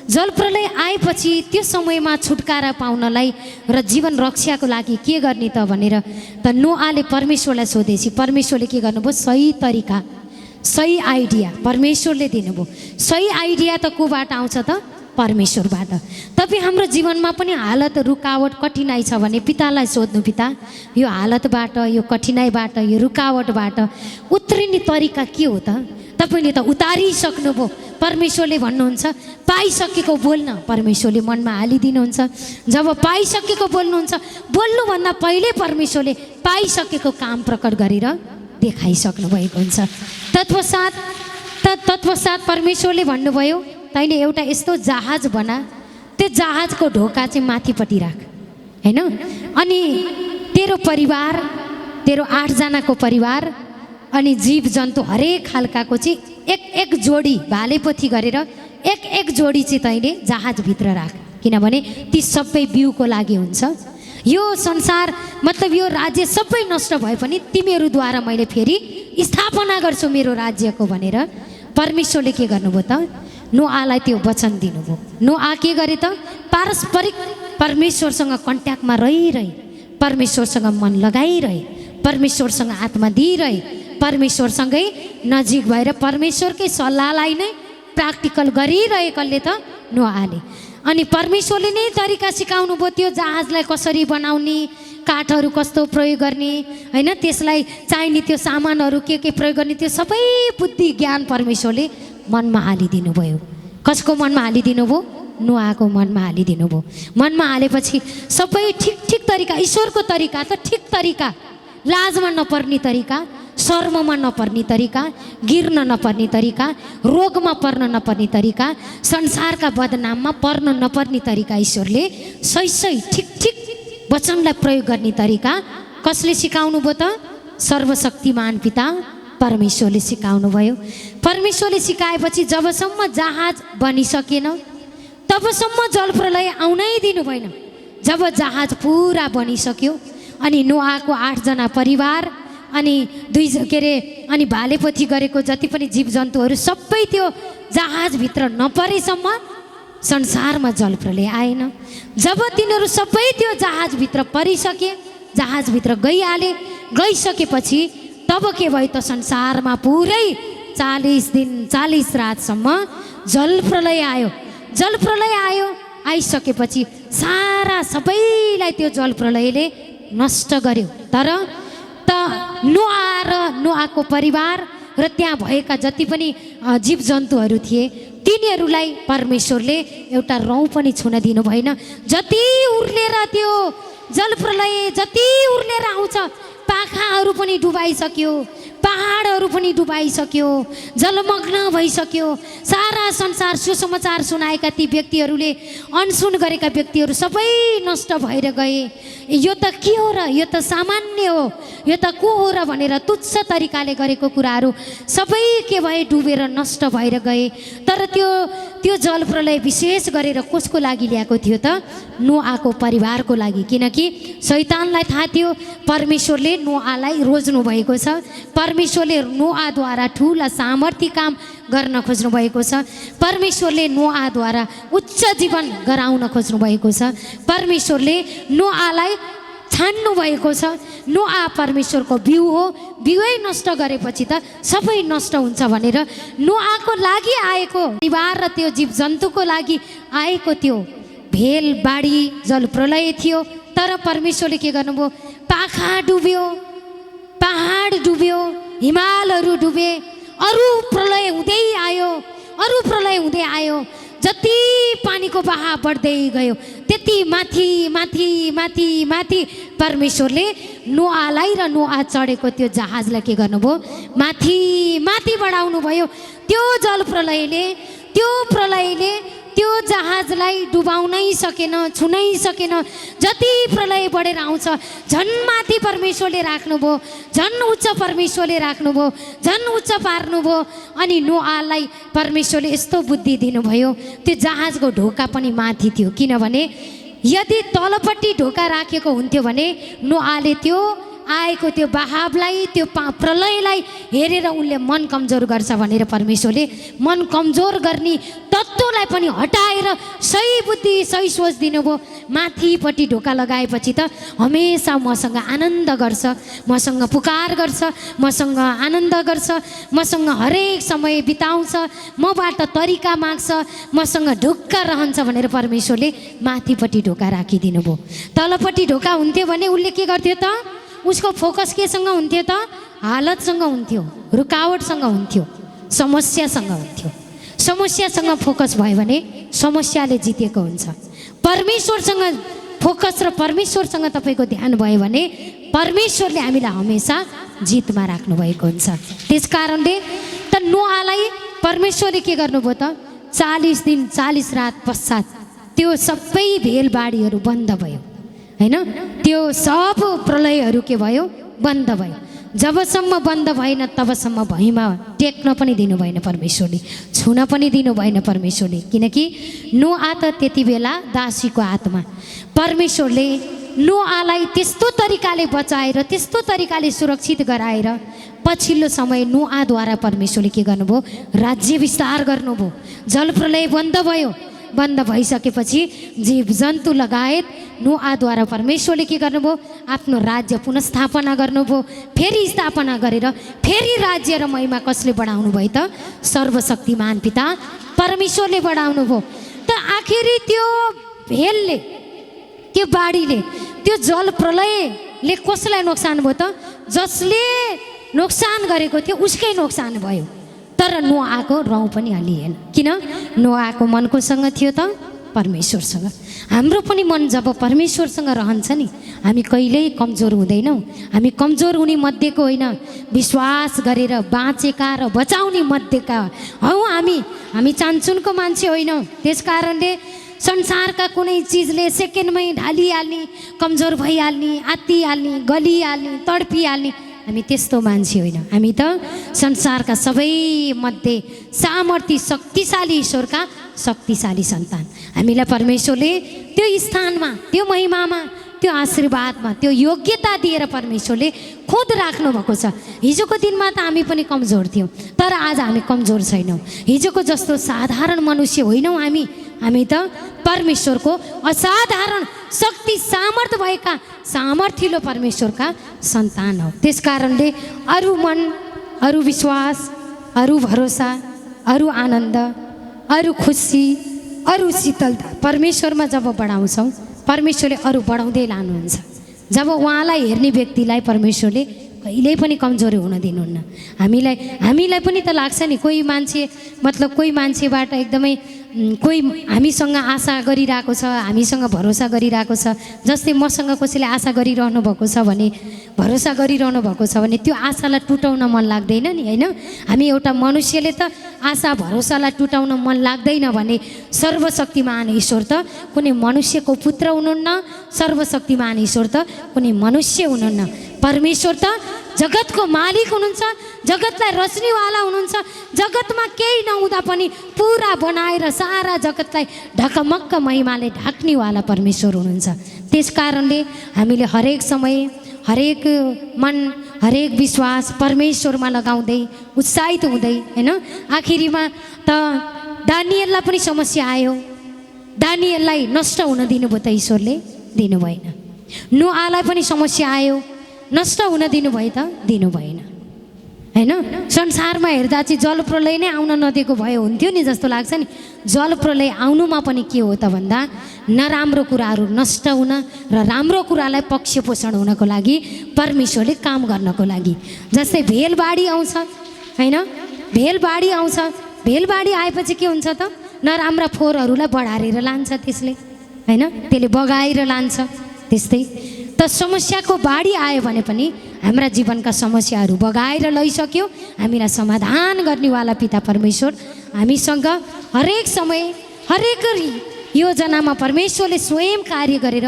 S1: जलप्रलय आएपछि त्यो समयमा छुटकारा पाउनलाई र जीवन रक्षाको लागि के गर्ने त भनेर त नोआले परमेश्वरलाई सोधेपछि परमेश्वरले के गर्नुभयो? सही तरिका, सही आइडिया परमेश्वरले दिनुभयो। सही आइडिया त कोबाट आउँछ त? परमेश्वरबाट। तपाईँ हाम्रो जीवनमा पनि हालत, रुकावट, कठिनाइ छ भने पितालाई सोध्नु, पिता यो हालतबाट, यो कठिनाइबाट, यो रुकावटबाट उत्रिने तरिका के हो त? तपाईँले त उतारिसक्नुभयो। परमेश्वरले भन्नुहुन्छ पाइसकेको बोल्न, परमेश्वरले मनमा हालिदिनुहुन्छ। जब पाइसकेको बोल्नुहुन्छ, बोल्नुभन्दा पहिले परमेश्वरले पाइसकेको काम प्रकट गरेर देखाइसक्नु भएको हुन्छ। तत्पश्चात परमेश्वरले भन्नुभयो तैँले एउटा यस्तो जहाज बना, त्यो जहाजको ढोका चाहिँ माथिपट्टि राख, होइन? अनि तेरो परिवार, तेरो 8 जनाको परिवार अनि जीव जन्तु हरेक खालकाको चाहिँ एक जोडी भालेपोथी गरेर एक जोडी चाहिँ तैँले जहाजभित्र राख, किनभने ती सबै बिउको लागि हुन्छ। यो संसार मतलब यो राज्य सबै नष्ट भए पनि तिमीहरूद्वारा मैले फेरि स्थापना गर्छु मेरो राज्यको भनेर परमेश्वरले के गर्नुभयो त? नोआलाई त्यो वचन दिनुभयो। नोआ के गरे त? पारस्परिक परमेश्वरसँग कन्ट्याक्टमा रहिरहे, परमेश्वरसँग मन लगाइरहे, परमेश्वरसँग आत्मा दिइरहे, परमेश्वरसँगै नजिक भएर परमेश्वरकै सल्लाहलाई नै प्र्याक्टिकल गरिरहेकोले त नोआले। अनि परमेश्वरले नै तरिका सिकाउनु भयो, त्यो जहाजलाई कसरी बनाउने, काठहरू कस्तो प्रयोग गर्ने, होइन? त्यसलाई चाहिने त्यो सामानहरू के प्रयोग गर्ने, त्यो सबै बुद्धि ज्ञान परमेश्वरले मनमा हालिदिनु भयो। कसको मनमा हालिदिनु भयो? नोआको मनमा हालिदिनु भयो। मनमा हालेपछि सबै ठिक तरिका, ईश्वरको तरिका त ठिक तरिका, लाजमा नपर्ने तरिका, शर्ममा नपर्ने तरिका, गिर्न नपर्ने तरिका, रोगमा पर्न नपर्ने तरिका, संसारका बदनाममा पर्न नपर्ने तरिका ईश्वरले सही ठिक वचनलाई प्रयोग गर्ने तरिका कसले सिकाउनु भयो त? सर्वशक्तिमान पिता परमेश्वरले सिकाउनु भयो। परमेश्वरले सिकाएपछि जबसम्म जहाज बनिसकेन तबसम्म जलप्रलय आउनै दिनु भएन। जब जहाज पुरा बनिसक्यो अनि नोआको 8 जना परिवार अनि अनि भालेपोथी गरेको जति पनि जीवजन्तुहरू सबै त्यो जहाजभित्र नपरेसम्म संसारमा जलप्रलय आएन। जब तिनीहरू सबै त्यो जहाजभित्र परिसके, जहाजभित्र गइसकेपछि तब के भयो त? संसारमा पुरै 40 दिन 40 रातसम्म जलप्रलय आयो। जलप्रलय आइसकेपछि सारा सबैलाई त्यो जलप्रलयले नष्ट गर्यो। तर नोआ र नोआको परिवार र त्यहाँ भएका जति पनि जीवजन्तुहरू थिए तिनीहरूलाई परमेश्वरले एउटा रौँ पनि छुन दिनु भएन। जति उर्लेर त्यो जलप्रलय जति उर्लेर आउँछ, पाखाहरू पनि डुबाइसक्यो, पहाडहरू पनि डुबाइसक्यो, जलमग्न भइसक्यो। सारा संसार सुसमाचार सुनाएका ती व्यक्तिहरूले, अनसुन गरेका व्यक्तिहरू सबै नष्ट भएर गए। यो त के हो र? यो त सामान्य हो, यो त को हो र भनेर तुच्छ तरिकाले गरेको कुराहरू सबै के भए? डुबेर नष्ट भएर गए। तर त्यो जलप्रलय विशेष गरेर कसको लागि ल्याएको थियो त? नोआको परिवारको लागि। किनकि शैतानलाई थाहा थियो परमेश्वरले नोआलाई रोज्नु भएको छ, परमेश्वरले नोआद्वारा ठुला सामर्थ्य काम गर्न खोज्नु भएको छ। परमेश्वरले नोआद्वारा उच्च जीवन गराउन खोज्नु भएको छ। परमेश्वरले नोआलाई छान्नु भएको छ। नोआ परमेश्वरको बिउ हो, बिउै नष्ट गरेपछि त सबै नष्ट हुन्छ भनेर नोआको लागि आएको परिवार र त्यो जीव जन्तुको लागि आएको त्यो भेल बाढी जल प्रलय थियो। तर परमेश्वरले के गर्नुभयो, पाखा डुब्यो, पहाड डुब्यो, हिमालहरू डुबे, अरू प्रलय हुँदै आयो, अरू प्रलय हुँदै आयो। जति पानीको बहाव बढ्दै गयो त्यति माथि माथि माथि माथि परमेश्वरले नोआलाई र नोआ चढेको त्यो जहाजलाई के गर्नुभयो, माथि माथि बढाउनु भयो। त्यो जल प्रलयले त्यो जहाजलाई डुबाउनै सकेन, छुनै सकेन। जति प्रलय बढेर आउँछ झन् माथि परमेश्वरले राख्नुभयो, झन् उच्च परमेश्वरले राख्नुभयो, झन् उच्च पार्नुभयो। अनि नोआलाई परमेश्वरले यस्तो बुद्धि दिनुभयो, त्यो जहाजको ढोका पनि माथि थियो। किनभने यदि तलपट्टि ढोका राखेको हुन्थ्यो भने नोआले त्यो आएको त्यो बहावलाई, त्यो प्रलयलाई हेरेर उनले मन कमजोर गर्छ भनेर परमेश्वरले मन कमजोर गर्ने तत्त्वलाई पनि हटाएर सही बुद्धि सही सोच दिनुभयो। माथिपट्टि ढोका लगाएपछि त हमेसा मसँग आनन्द गर्छ, मसँग पुकार गर्छ, मसँग आनन्द गर्छ, मसँग हरेक समय बिताउँछ, मबाट तरिका माग्छ, मसँग ढुक्क रहन्छ भनेर परमेश्वरले माथिपट्टि ढोका राखिदिनु भयो। तलपट्टि ढोका हुन्थ्यो भने उसले के गर्थ्यो त, उसको फोकस केसँग हुन्थ्यो त, हालतसँग हुन्थ्यो, रुकावटसँग हुन्थ्यो, समस्यासँग हुन्थ्यो। समस्यासँग फोकस भयो भने समस्याले जितेको हुन्छ। परमेश्वरसँग फोकस र परमेश्वरसँग तपाईँको ध्यान भयो भने परमेश्वरले हामीलाई हमेसा जितमा राख्नुभएको हुन्छ। त्यस कारणले त नोआलाई परमेश्वरले के गर्नुभयो त, 40 दिन 40 रात पश्चात त्यो सबै भेलबाढीहरू बन्द भयो हैन। त्यो सब प्रलयहरू के भयो, बन्द भयो। जबसम्म बन्द भएन तबसम्म भुइँमा टेक्न पनि दिनु भएन परमेश्वरले, छुन पनि दिनु भएन परमेश्वरले। किनकि नोआ त त्यति बेला दासीको हातमा। परमेश्वरले नोआलाई त्यस्तो तरिकाले बचाएर, त्यस्तो तरिकाले सुरक्षित गराएर पछिल्लो समय नोआद्वारा परमेश्वरले के गर्नुभयो, राज्य विस्तार गर्नुभयो। जल प्रलय बन्द भयो। बन्द भइसकेपछि जीव जन्तु लगायत नोआद्वारा परमेश्वरले के गर्नुभयो, आफ्नो राज्य पुनस्थापना गर्नुभयो। फेरि स्थापना गरेर फेरि राज्य र महिमा कसले बढाउनु भयो त, सर्वशक्तिमान पिता परमेश्वरले बढाउनु भयो। त आखिरी त्यो भेलले, त्यो बाढीले, त्यो जल प्रलयले कसलाई नोक्सान भयो त, जसले नोक्सान गरेको थियो उसकै नोक्सान भयो। तर नोआको रौँ पनि हलिएन। किन? नोआको मन कोसँग थियो त, परमेश्वरसँग। हाम्रो पनि मन जब परमेश्वरसँग रहन्छ नि, हामी कहिल्यै कमजोर हुँदैनौँ। हामी कमजोर हुने मध्येको होइन, विश्वास गरेर बाँचेका र बचाउने मध्येका हौ हामी चान्चुनको मान्छे होइनौँ। त्यस कारणले संसारका कुनै चिजले सेकेन्डमै ढालिहाल्ने, कमजोर भइहाल्ने, आत्तिहाल्ने, गलिहाल्ने, तडपिहाल्ने हामी त्यस्तो मान्छे होइन। हामी त संसारका सबै मध्ये सामर्थ्य शक्तिशाली ईश्वरका शक्तिशाली सन्तान। हामीलाई परमेश्वरले त्यो स्थानमा, त्यो महिमामा, त्यो आशीर्वादमा, त्यो योग्यता दिएर परमेश्वरले खुद राख्नु भएको छ। हिजोको दिनमा त हामी पनि कमजोर थियौँ, तर आज हामी कमजोर छैनौँ। हिजोको जस्तो साधारण मनुष्य होइनौँ हामी त परमेश्वरको असाधारण शक्ति सामर्थ्य भएका सामर्थ्यलो परमेश्वरका सन्तान हो। त्यस कारणले अरू मन, अरू विश्वास, अरू भरोसा, अरू आनन्द, अरू खुसी, अरू शीतलता परमेश्वरमा जब बढाउँछौँ, परमेश्वरले अरू बढाउँदै लानुहुन्छ। जब उहाँलाई हेर्ने व्यक्तिलाई परमेश्वरले कहिल्यै पनि कमजोरी हुन दिनुहुन्न। हामीलाई पनि त लाग्छ नि, कोही मान्छेबाट एकदमै कोही हामीसँग आशा गरिरहेको छ, हामीसँग भरोसा गरिरहेको छ। जस्तै मसँग कसैले आशा गरिरहनु भएको छ भने, भरोसा गरिरहनु भएको छ भने त्यो आशालाई टुटाउन मन लाग्दैन नि, होइन? हामी एउटा मनुष्यले त आशा भरोसालाई टुटाउन मन लाग्दैन भने सर्वशक्तिमान ईश्वर त कुनै मनुष्यको पुत्र हुनुहुन्न, सर्वशक्तिमान ईश्वर त कुनै मनुष्य हुनुहुन्न। परमेश्वर त जगतको मालिक हुनुहुन्छ, जगतलाई रच्नेवाला हुनुहुन्छ। जगतमा केही नहुँदा पनि पुरा बनाएर सारा जगतलाई ढकमक्क महिमाले ढाक्नेवाला परमेश्वर हुनुहुन्छ। त्यस कारणले हामीले हरेक समय, हरेक मन, हरेक विश्वास परमेश्वरमा लगाउँदै उत्साहित हुँदै हैन आखिरीमा त दानिएललाई पनि समस्या आयो। दानिएललाई नष्ट हुन दिनुभयो त ईश्वरले? दिनु भएन। नोआलाई पनि समस्या आयो, नष्ट हुन दिनुभयो त? दिनु भएन। हैन संसारमा हेर्दा चाहिँ जलप्रलय नै आउन नदिएको भए हुन्थ्यो नि जस्तो लाग्छ नि। जलप्रलय आउनुमा पनि के हो त भन्दा नराम्रो कुराहरू नष्ट हुन र राम्रो कुरालाई पक्षपोषण हुनको लागि परमेश्वरले काम गर्नको लागि। जस्तै भेलबाढी आउँछ हैन, भेलबाढी आउँछ, भेलबाढी आएपछि के हुन्छ त? नराम्रा फोहोरहरूलाई बढारेर लान्छ त्यसले हैन, त्यसले बगाएर लान्छ। त्यस्तै त समस्याको बाढी आयो भने पनि हाम्रा जीवनका समस्याहरू बगाएर लैसक्यो। हामीलाई समाधान गर्नेवाला पिता परमेश्वर हामीसँग हरेक समय हरेक योजनामा परमेश्वरले स्वयं कार्य गरेर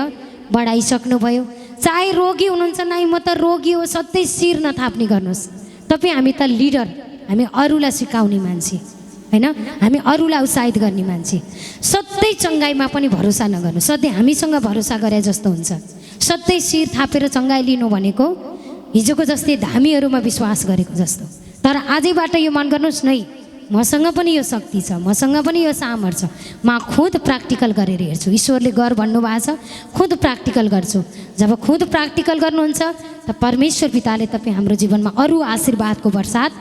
S1: बढाइसक्नुभयो। चाहे रोगी हुनुहुन्छ, नै म त रोगी हो सधैँ शिर नथाप्ने गर्नुहोस्। तपाईँ हामी त लिडर, हामी अरूलाई सिकाउने मान्छे हैन, हामी अरूलाई उत्साहित गर्ने मान्छे। सधैँ चङ्गाइमा पनि भरोसा नगर्नु। सधैँ हामीसँग भरोसा गरे जस्तो हुन्छ। सधैँ शिर थापेर चङ्गाइ लिनु भनेको हिजोको जस्तै धामीहरूमा विश्वास गरेको जस्तो। तर आजैबाट यो मन गर्नुहोस् नै मसँग पनि यो शक्ति छ, मसँग पनि यो सामर्थ्य छ। म खुद प्र्याक्टिकल गरेर हेर्छु। ईश्वरले गर भन्नुभएको छ, खुद प्र्याक्टिकल गर्छु। जब खुद प्र्याक्टिकल गर्नुहुन्छ त परमेश्वर पिताले तपाईँ हाम्रो जीवनमा अरू आशीर्वादको वर्षात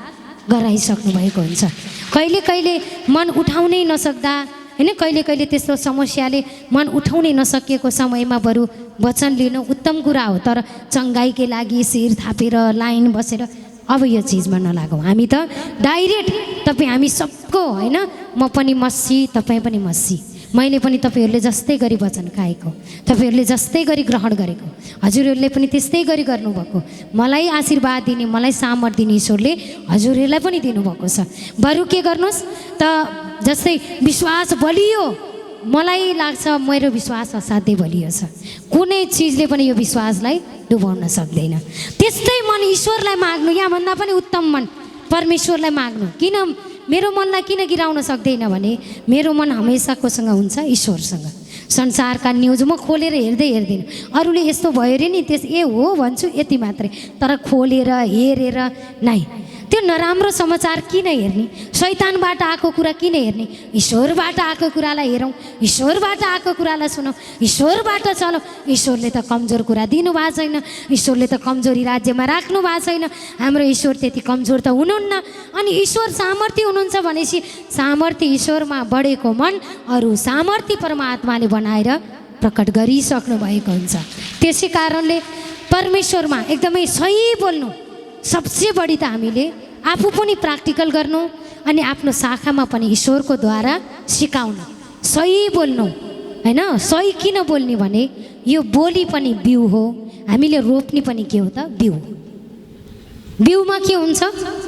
S1: गराइसक्नु भएको हुन्छ। कहिले कहिले मन उठाउनै नसक्दा हैन, कहिले कहिले त्यस्तो समस्याले मन उठाउनै नसकेको समयमा बरु वचन लिनु उत्तम कुरा हो। तर चङ्गाइकै लागि शिर थापेर लाइन बसेर अब यो चिजमा नलागौँ। हामी त डाइरेक्ट तपाईँ हामी सबको हैन, म पनि मस्सी तपाईँ पनि मस्सी, मैले पनि तपाईँहरूले जस्तै गरी वचन खाएको, तपाईँहरूले जस्तै गरी ग्रहण गरेको, हजुरहरूले पनि त्यस्तै गरी गर्नुभएको। मलाई आशीर्वाद दिने, मलाई सामर्थ दिने ईश्वरले हजुरहरूलाई पनि दिनुभएको छ। बरु के गर्नुहोस् त, जस्तै विश्वास बलियो, मलाई लाग्छ मेरो विश्वास असाध्यै बलियो छ। कुनै चिजले पनि यो विश्वासलाई डुबाउन सक्दैन। त्यस्तै मन ईश्वरलाई माग्नु, यहाँभन्दा पनि उत्तम मन परमेश्वरलाई माग्नु। किन मेरो मनलाई किन गिराउन सक्दैन भने मेरो मन हमेसा कोसँग हुन्छ? ईश्वरसँग। संसारका न्युज म खोलेर हेर्दै हेर्दिनँ। अरूले यस्तो भयो अरे नि त्यस ए हो भन्छु यति मात्रै, तर खोलेर हेरेर नै त्यो नराम्रो समाचार किन हेर्ने? शैतानबाट आएको कुरा किन हेर्ने? ईश्वरबाट आएको कुरालाई हेरौँ, ईश्वरबाट आएको कुरालाई सुनौँ, ईश्वरबाट चलौँ। ईश्वरले त कमजोर कुरा दिनुभएको छैन, ईश्वरले त कमजोरी राज्यमा राख्नु भएको छैन। हाम्रो ईश्वर त्यति कमजोर त हुनुहुन्न। अनि ईश्वर सामर्थ्य हुनुहुन्छ भनेपछि सामर्थ्य ईश्वरमा बढेको मन अरू सामर्थ्य परमात्माले बनाएर प्रकट गरिसक्नु भएको हुन्छ। त्यसै कारणले परमेश्वरमा एकदमै सही बोल्नु सबसे बढी त हामीले आफू पनि प्र्याक्टिकल गर्नु अनि आफ्नो शाखामा पनि ईश्वरको द्वारा सिकाउनु, सही बोल्नु हैन। सही किन बोल्ने भने यो बोली पनि बिउ हो, हामीले रोप्ने पनि के हो त? बिउ। बिउमा के हुन्छ?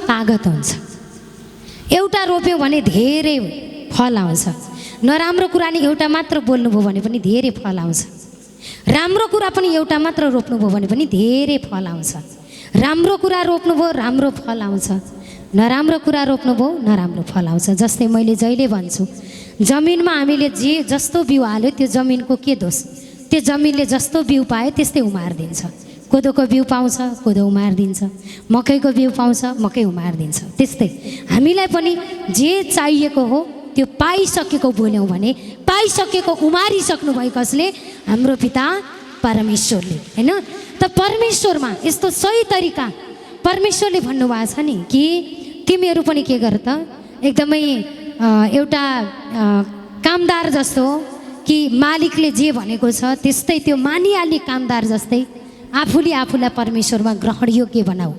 S1: तागत हुन्छ। एउटा रोप्यौँ भने धेरै फल आउँछ। नराम्रो कुरा नि एउटा मात्र बोल्नुभयो भने पनि धेरै फल आउँछ। राम्रो कुरा पनि एउटा मात्र रोप्नुभयो भने पनि धेरै फल आउँछ। राम्रो कुरा रोप्नुभयो राम्रो फल आउँछ, नराम्रो कुरा रोप्नुभयो नराम्रो फल आउँछ। जस्तै मैले जहिले भन्छु, जमिनमा हामीले जे जस्तो बिउ हाल्यो त्यो जमिनको के दोष? त्यो जमिनले जस्तो बिउ पायो त्यस्तै उमारिदिन्छ। कोदोको बिउ पाउँछ कोदो उमारिदिन्छ, मकैको बिउ पाउँछ मकै उमारिदिन्छ। त्यस्तै हामीलाई पनि जे चाहिएको हो त्यो पाइसकेको बोल्यौँ भने पाइसकेको उमारिसक्नु भयो कसले? हाम्रो पिता परमेश्वरले हैन। त परमेश्वरमा यस्तो सही तरिका परमेश्वरले भन्नुभएको छ नि कि तिमीहरू पनि के गर त, एकदमै एउटा कामदार जस्तो कि मालिकले जे भनेको छ त्यस्तै त्यो मानिहाल्ने कामदार जस्तै आफूले आफूलाई परमेश्वरमा ग्रहणयोग्य बनाऊ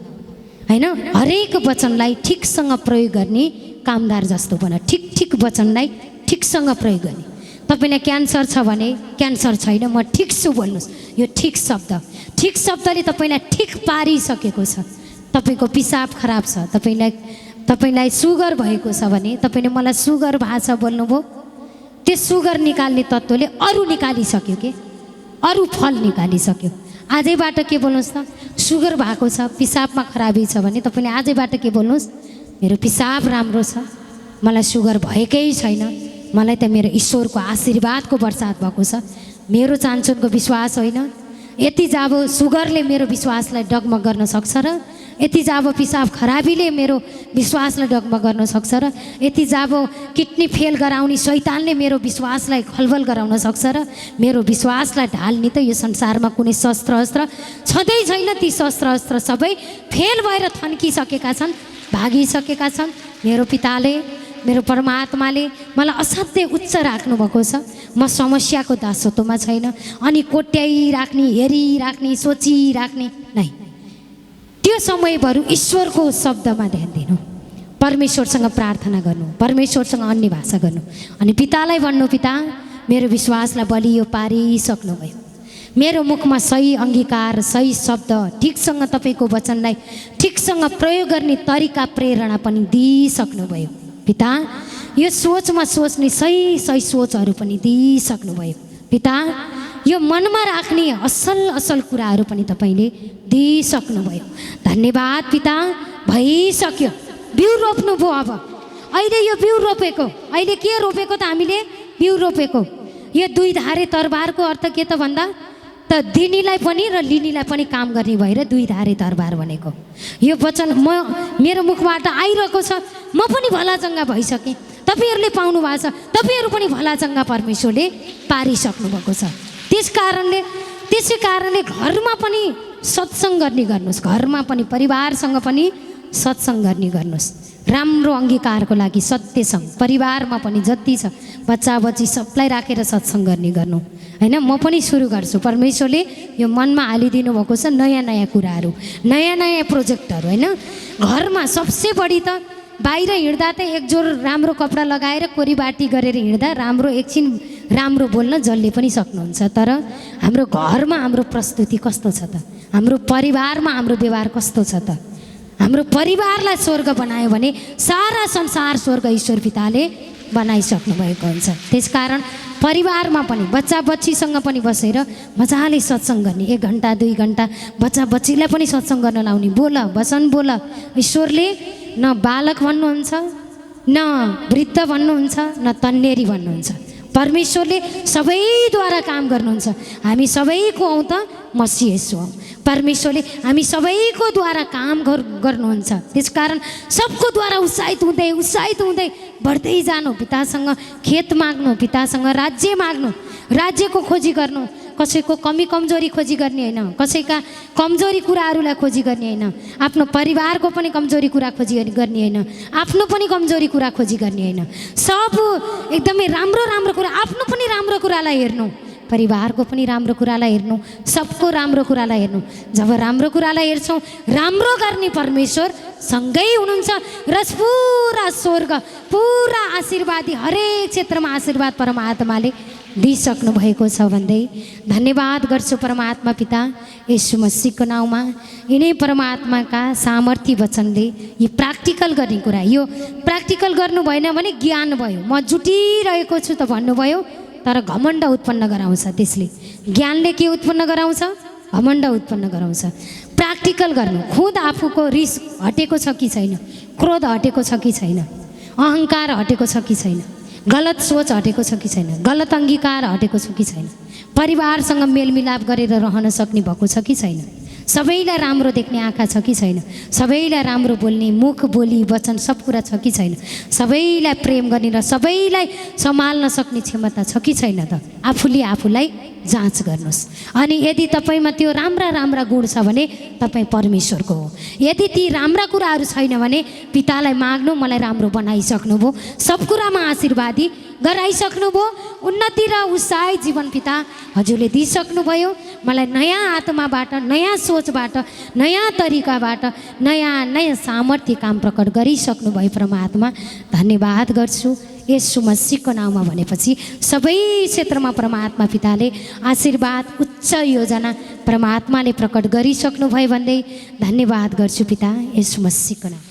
S1: हैन। हरेक वचनलाई ठिकसँग प्रयोग गर्ने कामदार जस्तो बन। ठिक ठिक वचनलाई ठिकसँग प्रयोग गर्ने। तपाईँलाई क्यान्सर छ भने क्यान्सर छैन, म ठिक छु भन्नुहोस्। यो ठिक शब्द, ठिक शब्दले तपाईँलाई ठिक पारिसकेको छ। तपाईँको पिसाब खराब छ, तपाईँलाई सुगर भएको छ भने तपाईँले मलाई सुगर भएको छ बोल्नुभयो, त्यो सुगर निकाल्ने तत्त्वले अरू निकालिसक्यो के, अरू फल निकालिसक्यो। आजैबाट के बोल्नुहोस् त? सुगर भएको छ, पिसाबमा खराबी छ भने तपाईँले आजैबाट के बोल्नुहोस्? मेरो पिसाब राम्रो छ, मलाई सुगर भएकै छैन, मलाई त मेरो ईश्वरको आशीर्वादको वर्षात भएको छ। मेरो चान्चुनको विश्वास होइन। यति जब सुगरले मेरो विश्वासलाई डगमग गर्न सक्छ र यति जाब पिसाब खराबीले मेरो विश्वासलाई डगमग गर्न सक्छ र यति जाब किडनी फेल गराउने शैतानले मेरो विश्वासलाई खलबल गराउन सक्छ र मेरो विश्वासलाई ढाल्ने त यो संसारमा कुनै शस्त्र अस्त्र छँदै छैन। ती शस्त्र अस्त्र सबै फेल भएर थन्किसकेका छन्, भागिसकेका छन्। मेरो पिताले, मेरो परमात्माले मलाई असाध्यै उच्च राख्नुभएको छ। म समस्याको दासत्वमा छैन, अनि कोट्याइराख्ने, हेरिराख्ने, सोचिराख्ने नै। त्यो समयभर ईश्वरको शब्दमा ध्यान दिनु, परमेश्वरसँग प्रार्थना गर्नु, परमेश्वरसँग अन्य भाषा गर्नु, अनि पितालाई भन्नु, पिता मेरो विश्वासलाई बलियो पारिसक्नुभयो। मेरो मुखमा सही अङ्गीकार, सही शब्द, ठिकसँग तपाईँको वचनलाई ठिकसँग प्रयोग गर्ने तरिका, प्रेरणा पनि दिइसक्नुभयो। पिता यो सोचमा सोच्ने सही सही सोचहरू पनि दिइसक्नुभयो। पिता यो मनमा राख्ने असल असल कुराहरू पनि तपाईँले दिइसक्नुभयो। धन्यवाद पिता। भइसक्यो, बिउ रोप्नुभयो। अब अहिले यो बिउ रोपेको, अहिले के रोपेको त हामीले? बिउ रोपेको। यो दुई धारे तरबारको अर्थ के त भन्दा त दिनीलाई पनि र लिनीलाई पनि काम गर्ने भएर दुई धारे तरबार भनेको। यो वचन मेरो मुखबाट आइरहेको छ। म पनि भलाचङ्गा भइसकेँ, तपाईँहरूले पाउनु भएको छ, तपाईँहरू पनि भलाचङ्गा परमेश्वरले पारिसक्नु भएको छ। त्यसै कारणले घरमा पनि सत्सङ्ग गर्ने गर्नुहोस्, घरमा पनि परिवारसँग पनि सत्सङ्ग गर्ने गर्नुहोस्। राम्रो अङ्गीकारको लागि सत्यसँग परिवारमा पनि जति छ बच्चा बच्ची सबलाई राखेर सत्सङ्ग गर्ने गर्नु होइन। म पनि सुरु गर्छु। परमेश्वरले यो मनमा हालिदिनु भएको छ नयाँ नयाँ कुराहरू, नयाँ नयाँ प्रोजेक्टहरू होइन। घरमा सबसे बढी त बाहिर हिँड्दा त एक जोर राम्रो कपडा लगाएर कोरीबाटी गरेर हिँड्दा राम्रो, एकछिन राम्रो बोल्न जसले पनि सक्नुहुन्छ। तर हाम्रो घरमा हाम्रो प्रस्तुति कस्तो छ त? हाम्रो परिवारमा हाम्रो व्यवहार कस्तो छ त? हाम्रो परिवारलाई स्वर्ग बनायो भने सारा संसार स्वर्ग ईश्वर पिताले बनाइसक्नु भएको हुन्छ। त्यसकारण परिवारमा पनि बच्चा बच्चीसँग पनि बसेर मजाले सत्सङ्ग गर्ने। 1 घन्टा 2 घन्टा बच्चा बच्चीलाई पनि सत्सङ्ग गर्न लाउने। बोल वचन बोल। ईश्वरले न बालक भन्नुहुन्छ, न वृद्ध भन्नुहुन्छ, न तन्नेरी भन्नुहुन्छ। परमेश्वरले सबैद्वारा काम गर्नुहुन्छ। हामी सबैको हौँ त मसीह येशू हौँ। परमेश्वरले हामी सबैको द्वारा काम गर्नुहुन्छ। त्यसकारण सबको द्वारा उत्साहित हुँदै बढ्दै जानु। पितासँग खेत माग्नु, पितासँग राज्य माग्नु, राज्यको खोजी गर्नु। कसैको कमी कमजोरी खोजी गर्ने होइन, कसैका कमजोरी कुराहरूलाई खोजी गर्ने होइन, आफ्नो परिवारको पनि कमजोरी कुरा खोजी गर्ने होइन, आफ्नो पनि कमजोरी कुरा खोजी गर्ने होइन। सब एकदमै राम्रो राम्रो कुरा, आफ्नो पनि राम्रो कुरालाई हेर्नु, परिवारको पनि राम्रो कुरालाई हेर्नु, सबको राम्रो कुरालाई हेर्नु। जब राम्रो कुरालाई हेर्छौँ, राम्रो गर्ने परमेश्वर सँगै हुनुहुन्छ र पुरा स्वर्ग, पुरा आशीर्वादी, हरेक क्षेत्रमा आशीर्वाद परमात्माले दिइसक्नु भएको छ भन्दै धन्यवाद गर्छु परमात्मा पिता येशू मसीहको नाउँमा। यिनै परमात्माका सामर्थ्य वचनले यो प्र्याक्टिकल गर्ने कुरा, यो प्र्याक्टिकल गर्नु भएन भने ज्ञान भयो, म जुटिरहेको छु त भन्नुभयो, तर घमण्ड उत्पन्न गराउँछ। त्यसले ज्ञानले के उत्पन्न गराउँछ? घमण्ड उत्पन्न गराउँछ। प्र्याक्टिकल गर्नु, खुद आफूको रिस हटेको छ कि छैन, क्रोध हटेको छ कि छैन, अहङ्कार हटेको छ कि छैन, गलत सोच हटेको छ कि छैन, गलत अङ्गीकार हटेको छ कि छैन, परिवारसँग मेलमिलाप गरेर रहन सक्ने भएको छ कि छैन, सबैलाई राम्रो देख्ने आँखा छ कि छैन, सबैलाई राम्रो बोल्ने मुख बोली वचन सब कुरा छ कि छैन, सबैलाई प्रेम गर्ने र सबैलाई सम्हाल्न सक्ने क्षमता छ कि छैन त आफूले आफूलाई जाँच गर्नुहोस्। अनि यदि तपाईँमा त्यो राम्रा राम्रा गुण छ भने तपाईँ परमेश्वरको हो। यदि ती राम्रा कुराहरू छैन भने पितालाई माग्नु, मलाई राम्रो बनाइसक्नुभयो, सब कुरामा आशीर्वादी गराइसक्नुभयो, उन्नति र उत्साही जीवन पिता हजुरले दिइसक्नुभयो। मलाई नयाँ आत्माबाट, नयाँ सोचबाट, नयाँ तरिकाबाट नयाँ नयाँ सामर्थ्य काम प्रकट गरिसक्नुभयो परमात्मा। धन्यवाद गर्छु येशू मसीहको नाउँमा भनेपछि सबै क्षेत्रमा परमात्मा पिताले आशीर्वाद, उच्च योजना परमात्माले प्रकट गरिसक्नुभयो भन्दै धन्यवाद गर्छु पिता येशू मसीहको नाम।